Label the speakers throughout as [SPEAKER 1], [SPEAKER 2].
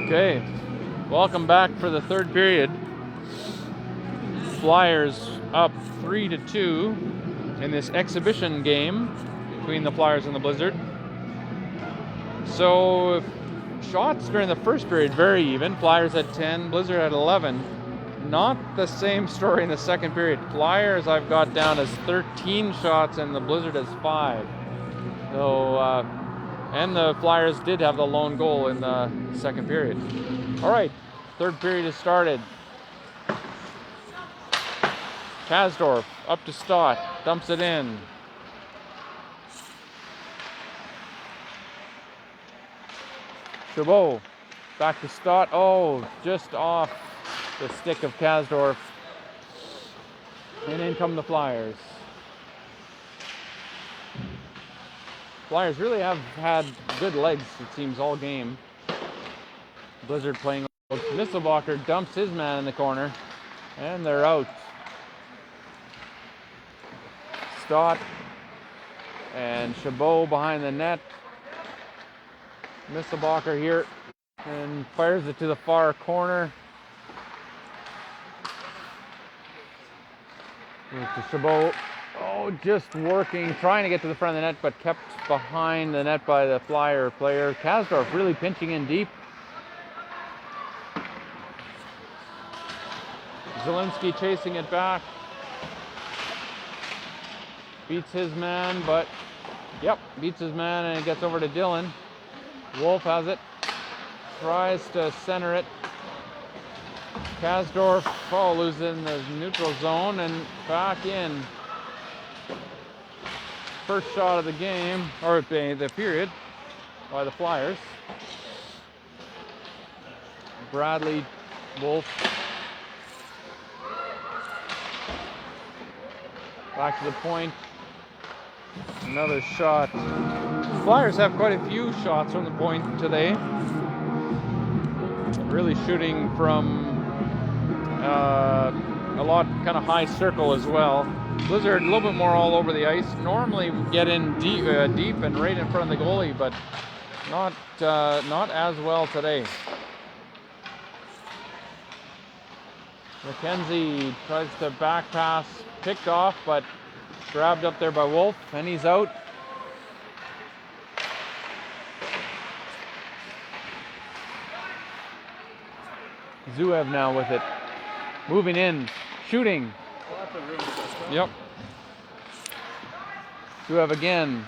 [SPEAKER 1] Okay, welcome back for the third period. Flyers up 3-2 in this exhibition game between the Flyers and the Blizzard. So shots during the first period very even. Flyers at 10, Blizzard at 11. Not the same story in the second period. Flyers I've got down as 13 shots and the Blizzard as 5. So and the Flyers did have the lone goal in the second period. All right, third period has started. Kasdorf up to Stott, dumps it in. Chabot back to Stott. Oh, just off the stick of Kasdorf. And in come the Flyers. Flyers really have had good legs, it seems, all game. Blizzard playing. Nisselbacher dumps his man in the corner, and they're out. Stott and Chabot behind the net. Nisselbacher here and fires it to the far corner. To Chabot. Oh, just working, trying to get to the front of the net, but kept behind the net by the Flyer player. Kasdorf really pinching in deep. Zielinski chasing it back. Beats his man, but beats his man and it gets over to Dillon. Wolf has it. Tries to center it. Kasdorf losing the neutral zone and back in. First shot of the game, or the period, by the Flyers. Bradley, Wolf. Back to the point. Another shot. Flyers have quite a few shots from the point today. Really shooting from a lot kind of high circle as well. Blizzard a little bit more all over the ice. Normally get in deep and right in front of the goalie, but not as well today. McKenzie tries to back pass, picked off, but grabbed up there by Wolf, and he's out. Zuev now with it. Moving in, shooting. Yep. Zuev again.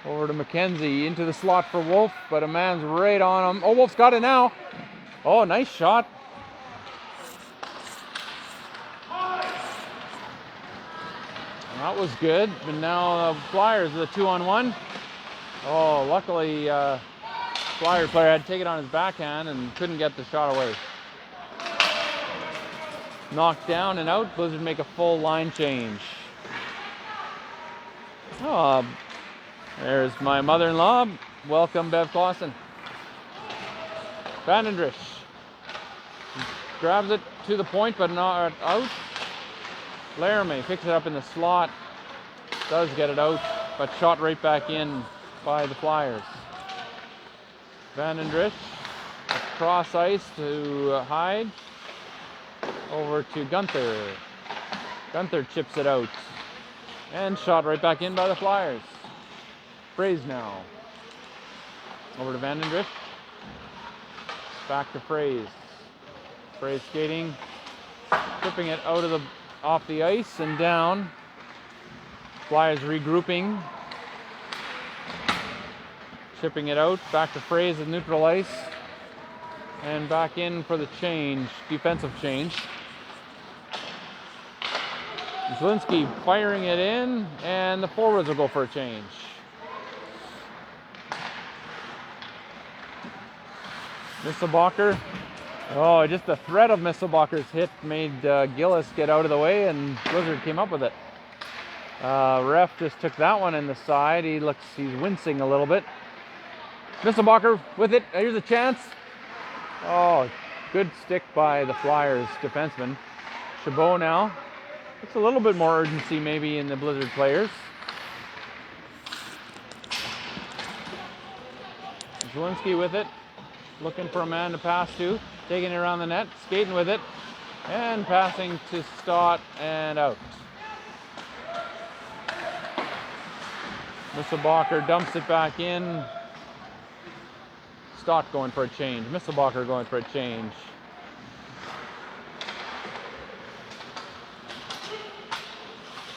[SPEAKER 1] Over to McKenzie, into the slot for Wolf, but a man's right on him. Oh, Wolf's got it now. Oh, nice shot. That was good, but now the Flyers with a 2-on-1. Oh, luckily Flyer player had to take it on his backhand and couldn't get the shot away. Knocked down and out. Blizzard make a full line change. Oh, there's my mother-in-law. Welcome, Bev Clausen. Vandendrish grabs it to the point, but not out. Laramie picks it up in the slot. Does get it out, but shot right back in by the Flyers. Vandendrish across ice to Hyde. Over to Gunther. Gunther chips it out. And shot right back in by the Flyers. Fraze now. Over to Vandendrift. Back to Fraze. Fraze skating. Tripping it off the ice and down. Flyers regrouping. Chipping it out. Back to Fraze at neutral ice. And back in for the change, defensive change. Zielinski firing it in, and the forwards will go for a change. Nisselbacher. Oh, just the threat of Nisselbacher's hit made Gillis get out of the way, and Blizzard came up with it. Ref just took that one in the side. He's wincing a little bit. Nisselbacher with it. Here's a chance. Oh, good stick by the Flyers defenseman. Chabot now. It's a little bit more urgency maybe in the Blizzard players. Zielinski with it, looking for a man to pass to, taking it around the net, skating with it, and passing to Stott and out. Misselbacher dumps it back in. Stott going for a change. Misselbacher going for a change.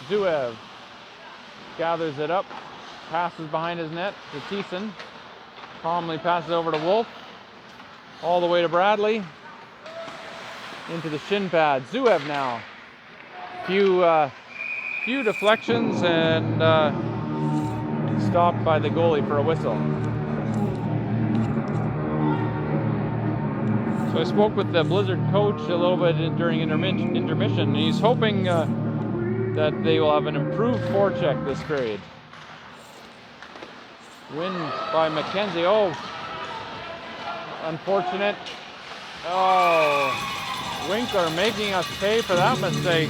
[SPEAKER 1] Zuev gathers it up, passes behind his net to Thiessen. Calmly passes over to Wolf. All the way to Bradley. Into the shin pad. Zuev now. Few deflections and stopped by the goalie for a whistle. So I spoke with the Blizzard coach a little bit during intermission, and he's hoping that they will have an improved forecheck this period. Win by McKenzie. Oh, unfortunate. Oh, Winkler making us pay for that mistake.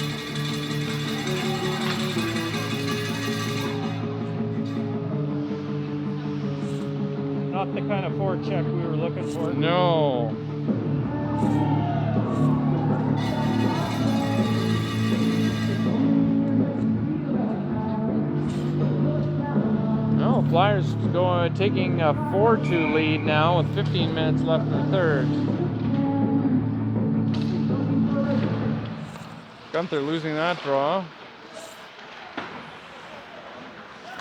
[SPEAKER 2] Not the kind of forecheck we were looking for.
[SPEAKER 1] No. No, Flyers taking a 4-2 lead now with 15 minutes left in the third. Gunther losing that draw.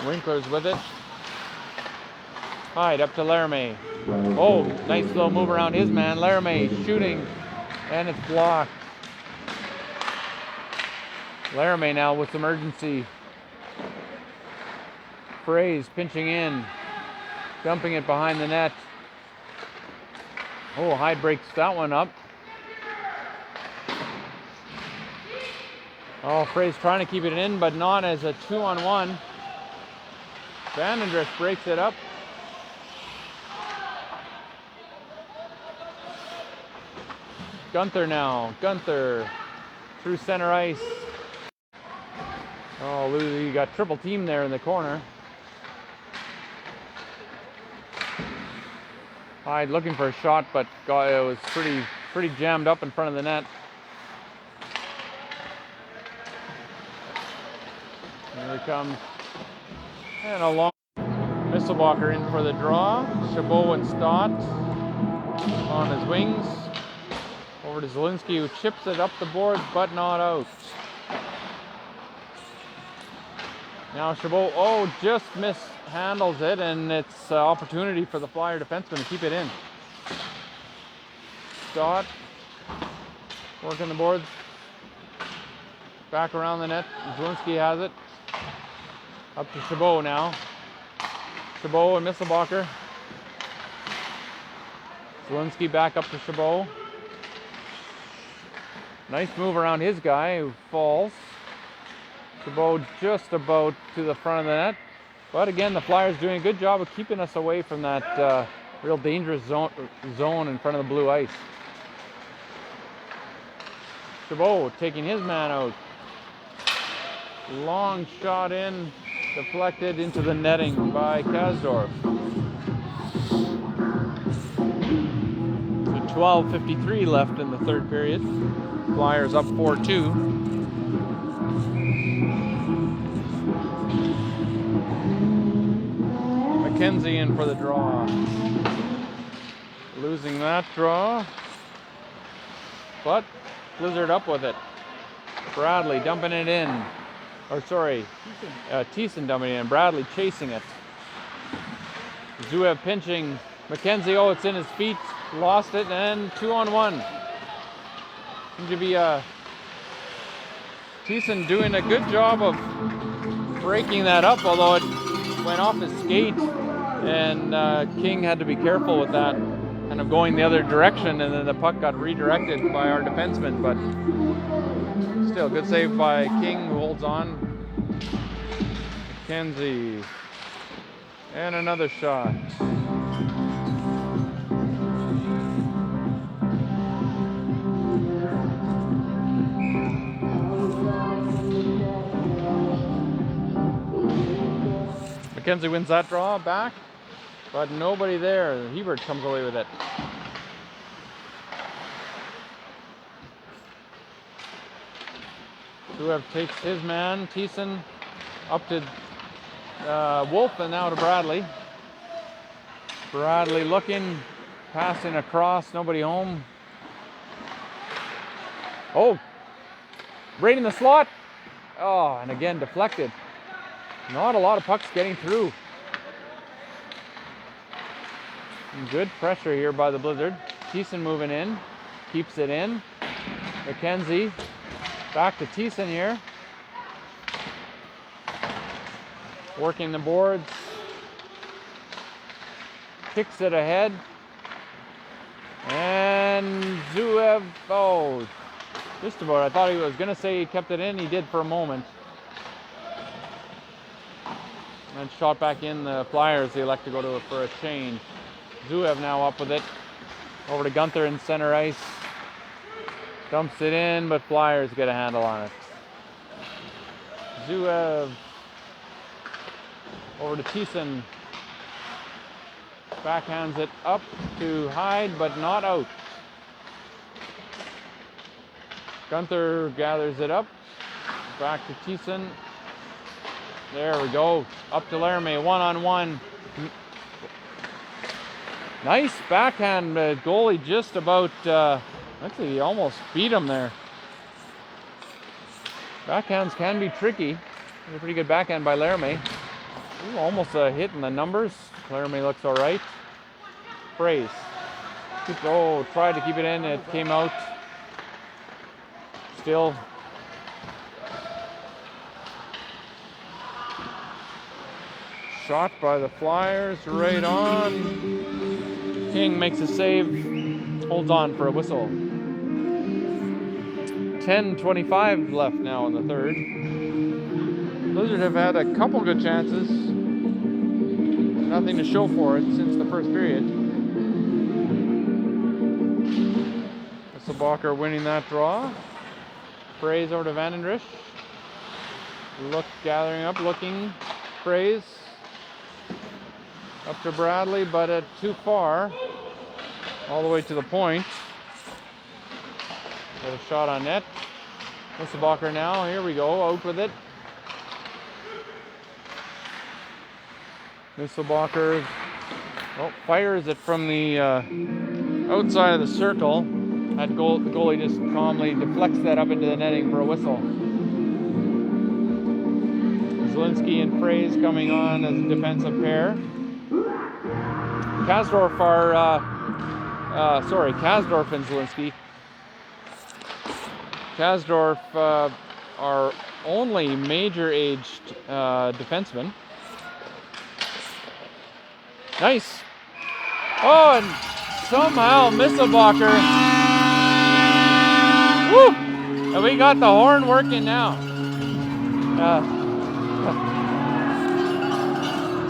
[SPEAKER 1] Winkler's with it. Hyde up to Laramie. Oh, nice little move around his man. Laramie shooting, and it's blocked. Laramie now with some urgency. Fraze pinching in, dumping it behind the net. Oh, Hyde breaks that one up. Oh, Fraze trying to keep it in, but not as a 2-on-1. Vandendrift breaks it up. Gunther now. Gunther through center ice. Oh, you got triple team there in the corner. Hyde looking for a shot, but it was pretty jammed up in front of the net. Here it comes. And a long Misselbacher in for the draw. Chabot and Stott on his wings. Over to Zielinski, who chips it up the boards, but not out. Now Chabot, just mishandles it, and it's an opportunity for the Flyer defenseman to keep it in. Stott working the boards. Back around the net. Zielinski has it. Up to Chabot now. Chabot and Misselbacher. Zielinski back up to Chabot. Nice move around his guy who falls. Chabot just about to the front of the net. But again, the Flyers doing a good job of keeping us away from that real dangerous zone in front of the blue ice. Chabot taking his man out. Long shot in, deflected into the netting by Kasdorf. 12:53 left in the third period. Flyers up 4-2. McKenzie in for the draw. Losing that draw. But Blizzard up with it. Bradley dumping it in. Thiessen dumping it in. Bradley chasing it. Zuev pinching. McKenzie, it's in his feet. Lost it, and 2-on-1. Seems to be Thiessen doing a good job of breaking that up, although it went off his skate, and King had to be careful with that, kind of going the other direction, and then the puck got redirected by our defenseman, but still, good save by King, who holds on. McKenzie, and another shot. McKenzie wins that draw back, but nobody there. Hebert comes away with it. Zhuev takes his man, Thiessen, up to Wolf, and now to Bradley. Bradley looking, passing across, nobody home. Oh, right in the slot. Oh, and again deflected. Not a lot of pucks getting through. And good pressure here by the Blizzard. Thiessen moving in, keeps it in. McKenzie back to Thiessen here. Working the boards. Kicks it ahead. And Zhuev, oh, just about. I thought he was going to say he kept it in. He did for a moment. And shot back in. The Flyers, they elect to go to it for a change. Zhuev now up with it. Over to Gunther in center ice. Dumps it in, but Flyers get a handle on it. Zhuev over to Thiessen. Backhands it up to Hyde, but not out. Gunther gathers it up. Back to Thiessen. There we go. Up to Laramie, one-on-one. Nice backhand. Goalie just about, actually he almost beat him there. Backhands can be tricky. A pretty good backhand by Laramie. Ooh, almost a hit in the numbers. Laramie looks all right. Fraze. Tried to keep it in. It came out. Still. Shot by the Flyers, right on. King makes a save, holds on for a whistle. 10:25 left now in the third. Blizzard have had a couple good chances. Nothing to show for it since the first period. Nisselbacher winning that draw. Fraze over to Vandendrish. Gathering up, looking. Fraze. Up to Bradley, but too far. All the way to the point. Got a shot on net. Nisselbacher now, here we go, out with it. Nisselbacher fires it from the outside of the circle. The goalie just calmly deflects that up into the netting for a whistle. Zielinski and Fraze coming on as a defensive pair. Kasdorf and Zielinski. Kasdorf, our only major-aged defenseman. Nice. Oh, and somehow Nisselbacher. Woo! And we got the horn working now.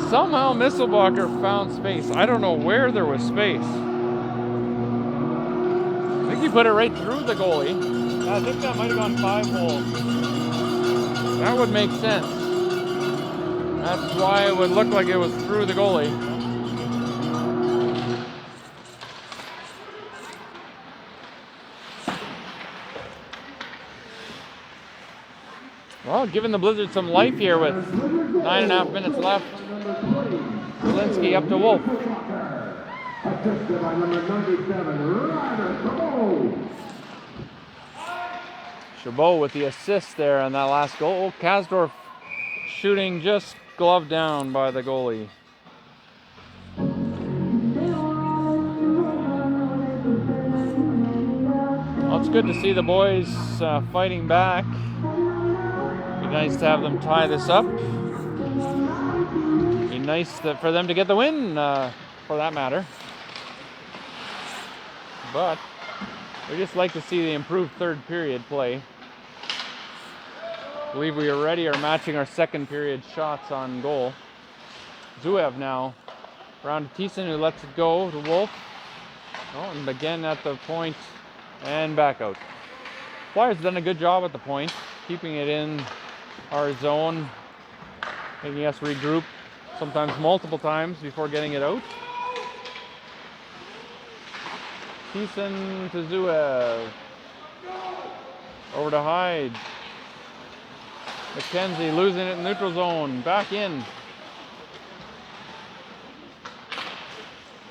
[SPEAKER 1] Somehow Nisselbacher found space. I don't know where there was space. I think he put it right through the goalie.
[SPEAKER 2] I think that might have gone 5 holes.
[SPEAKER 1] That would make sense. That's why it would look like it was through the goalie. Well, giving the Blizzard some life here with 9.5 minutes left. Zielinski up to Wolf. Chabot with the assist there on that last goal. Kasdorf shooting just gloved down by the goalie. Well, it's good to see the boys fighting back. Be nice to have them tie this up. Be nice for them to get the win, for that matter. But we just like to see the improved third period play. I believe we already are matching our second period shots on goal. Zhuev now around to Thiessen, who lets it go to Wolf. Oh, and again at the point and back out. Flyers done a good job at the point, keeping it in our zone, making us regroup. sometimes multiple times before getting it out. Thiessen to Zuev. Over to Hyde. McKenzie losing it in neutral zone. Back in.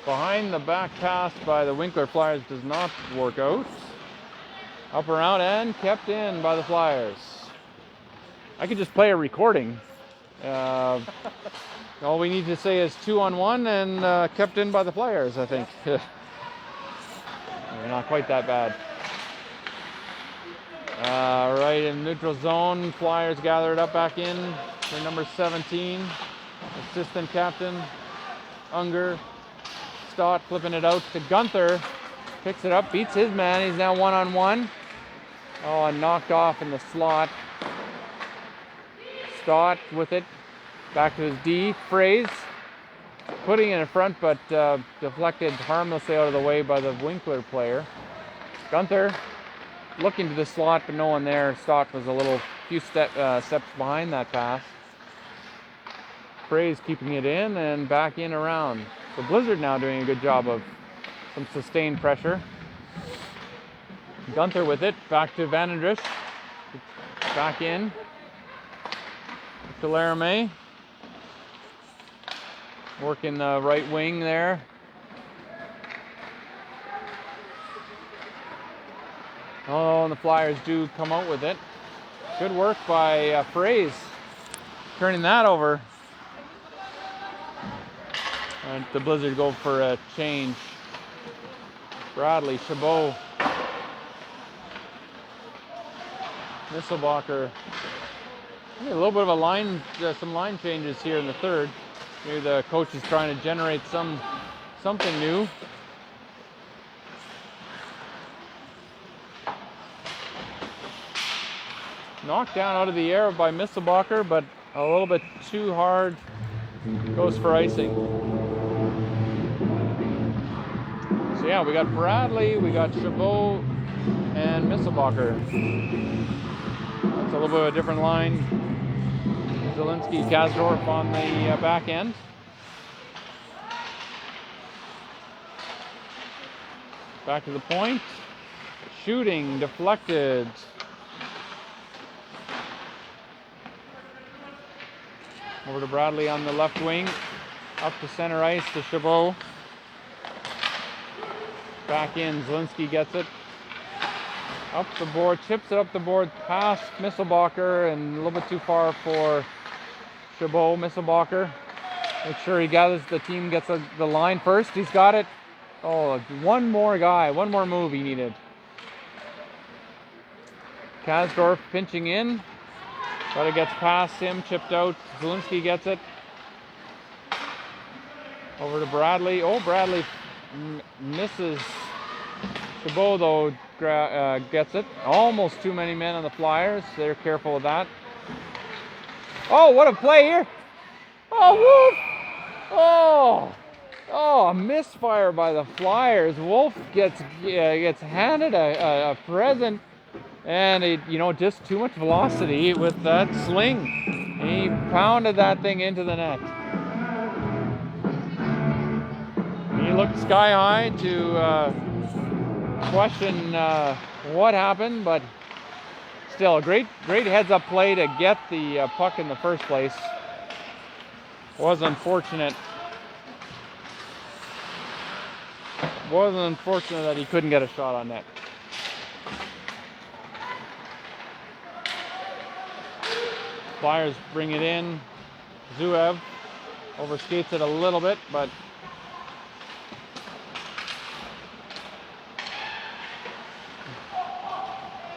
[SPEAKER 1] Behind the back pass by the Winkler Flyers does not work out. Up around and kept in by the Flyers. I could just play a recording. All we need to say is 2-on-1 and kept in by the Flyers, I think. They're not quite that bad. Right in neutral zone, Flyers gather it up back in for number 17, assistant captain, Unger. Stott flipping it out to Gunther, picks it up, beats his man, he's now 1-on-1. Oh, and knocked off in the slot. Stott with it, back to his D, Fraze, putting it in front, but deflected harmlessly out of the way by the Winkler player. Gunther looking to the slot, but no one there. Stott was a few steps behind that pass. Fraze keeping it in and back in around. So Blizzard now doing a good job of some sustained pressure. Gunther with it, back to Vanendrish. Back in. To Laramie. Working the right wing there. Oh, and the Flyers do come out with it. Good work by Fraze. Turning that over. And the Blizzard go for a change. Bradley, Chabot, Misselbacher. A little bit of some line changes here in the third. Maybe the coach is trying to generate something new. Knocked down out of the air by Misselbacher, but a little bit too hard. Goes for icing. So yeah, we got Bradley, we got Chabot, and Misselbacher. That's a little bit of a different line. Zielinski, Kasdorf on the back end. Back to the point. Shooting, deflected. Over to Bradley on the left wing. Up to center ice to Chabot. Back in, Zielinski gets it. Up the board, chips it up the board, past Misselbacher, and a little bit too far for Chabot. Misselbacher, make sure he gathers the team, gets the line first. He's got it. Oh, one more move he needed. Kasdorf pinching in, but it gets past him, chipped out. Zielinski gets it. Over to Bradley. Oh, Bradley misses. Chabot, though, gets it. Almost too many men on the Flyers. They're careful with that. Oh, what a play here. Oh, Wolf. Oh, a misfire by the Flyers. Wolf gets handed a present, and just too much velocity with that sling. He pounded that thing into the net. He looked sky high to question what happened, but still a great heads-up play to get the puck in the first place. Was unfortunate that he couldn't get a shot on net. Flyers bring it in. Zuev overskates it a little bit, but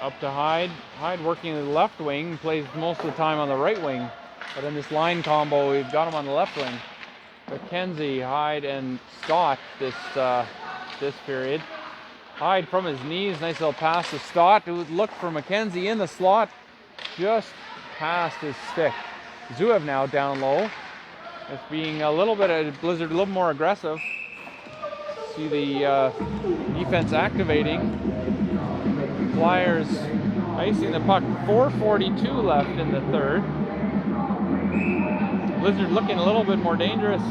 [SPEAKER 1] up to Hyde. Hyde working the left wing, plays most of the time on the right wing, but in this line combo, we've got him on the left wing. McKenzie, Hyde, and Stott this period. Hyde from his knees, nice little pass to Stott, who would look for McKenzie in the slot, just past his stick. Zuev now down low. It's being a little bit of Blizzard, a little more aggressive. See the defense activating. Flyers icing the puck. 4:42 left in the third. Blizzard looking a little bit more dangerous.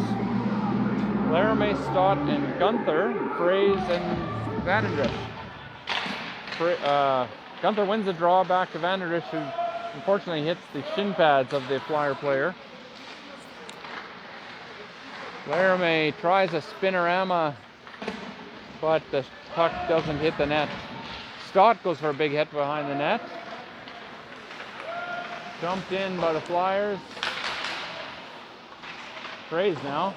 [SPEAKER 1] Laramie, Stott, and Gunther, Fraze, and Vandendrift. Gunther wins the draw back to Vandendrift, who unfortunately hits the shin pads of the Flyer player. Laramie tries a spinorama, but the puck doesn't hit the net. Stott goes for a big hit behind the net. Dumped in by the Flyers. Fraze now.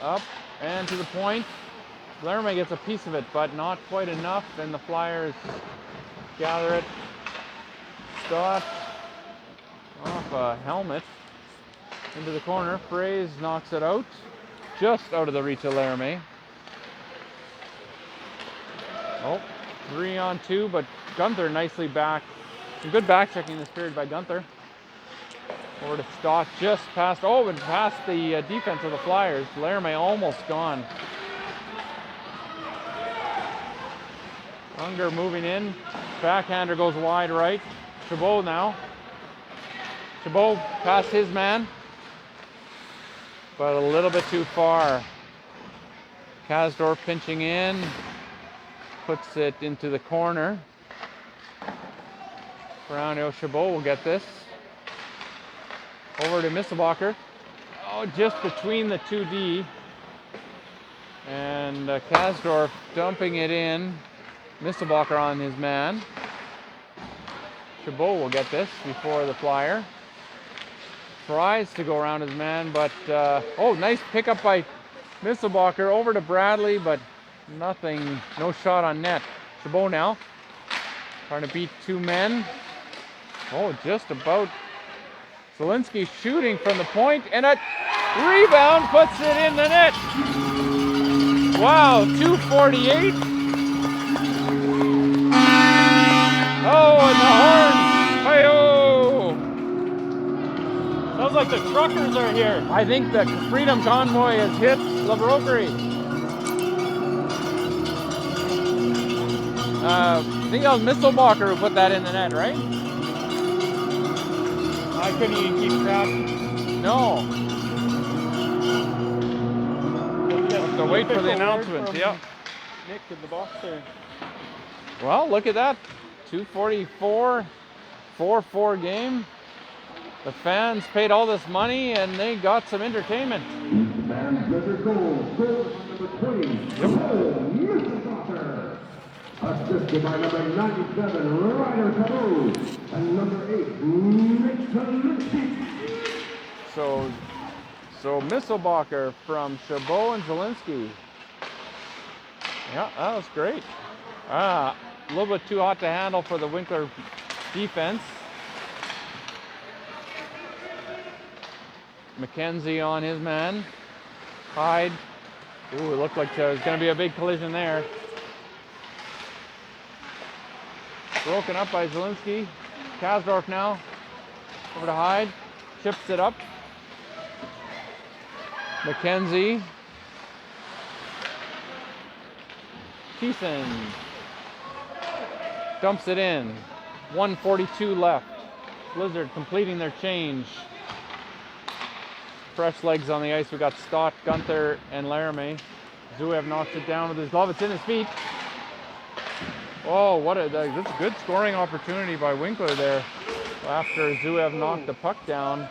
[SPEAKER 1] Up and to the point. Laramie gets a piece of it, but not quite enough. Then the Flyers gather it. Stott off a helmet into the corner. Fraze knocks it out. Just out of the reach of Laramie. Oh, 3-on-2, but Gunther nicely back. Some good back checking this period by Gunther. Over to Stott, just past, and past the defense of the Flyers. Laramie almost gone. Unger moving in. Backhander goes wide right. Chabot now. Chabot past his man, but a little bit too far. Kasdorf pinching in. Puts it into the corner. Brownio Chabot will get this. Over to Misselbacher. Oh, just between the 2D. And Kasdorf dumping it in. Misselbacher on his man. Chabot will get this before the Flyer. Tries to go around his man, but nice pickup by Misselbacher over to Bradley, but nothing, no shot on net. Chabot now trying to beat two men. Oh, just about. Zielinski shooting from the point, and a rebound puts it in the net. Wow, 2:48. Oh, and the horn. Hi-oh.
[SPEAKER 2] Sounds like the truckers are here.
[SPEAKER 1] I think the Freedom Convoy has hit La Broquerie. I think that was Misselbacher who put that in the net, right?
[SPEAKER 2] I couldn't even keep track.
[SPEAKER 1] No. Have to wait for the announcement. Yep.
[SPEAKER 2] Nick in the box there.
[SPEAKER 1] Well, look at that. 2:44, 4-4 game. The fans paid all this money and they got some entertainment.
[SPEAKER 3] Assisted by number 97, Ryder Cabo, and number 8, Nick Zielinski.
[SPEAKER 1] So Misselbacher from Chabot and Zielinski. Yeah, that was great. A little bit too hot to handle for the Winkler defense. McKenzie on his man. Hyde. Ooh, it looked like there was going to be a big collision there. Broken up by Zielinski. Kasdorf now. Over to Hyde. Chips it up. McKenzie. Thiessen. Dumps it in. 1:42 left. Blizzard completing their change. Fresh legs on the ice. We got Stott, Gunther, and Laramie. Zuev knocks it down with his glove. It's in his feet. Oh, that's a good scoring opportunity by Winkler there. After Zuev knocked the puck down.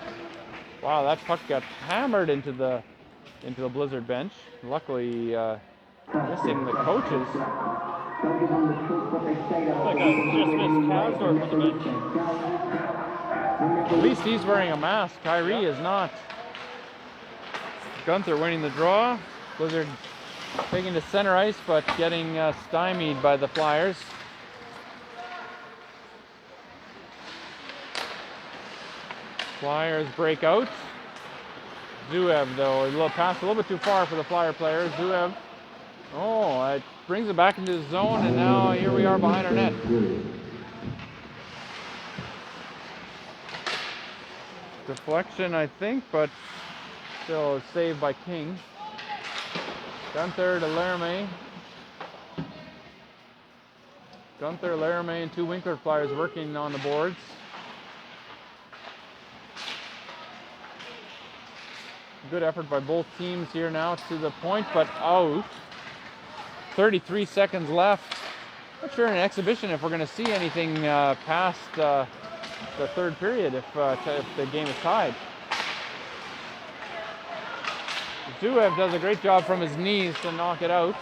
[SPEAKER 1] Wow, that puck got hammered into the Blizzard bench. Luckily, missing the coaches.
[SPEAKER 2] Like I just missed Kasdorf on the bench.
[SPEAKER 1] At least he's wearing a mask. Kyrie is not. Gunther winning the draw. Blizzard taking to center ice, but getting stymied by the Flyers. Flyers break out. Zuev, though, passed a little bit too far for the Flyer player. Zuev, it brings it back into the zone, and now here we are behind our net. Deflection, I think, but still saved by King. Gunther to Laramie. Gunther, Laramie, and two Winkler Flyers working on the boards. Good effort by both teams here now to the point, but out. 33 seconds left. Not sure in an exhibition if we're going to see anything past the third period if the game is tied. Zuev does a great job from his knees to knock it out.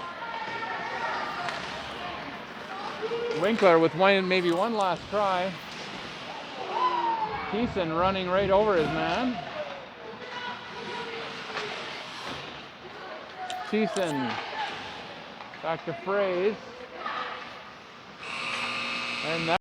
[SPEAKER 1] Winkler with maybe one last try. Thiessen running right over his man. Thiessen back to Fraze. And that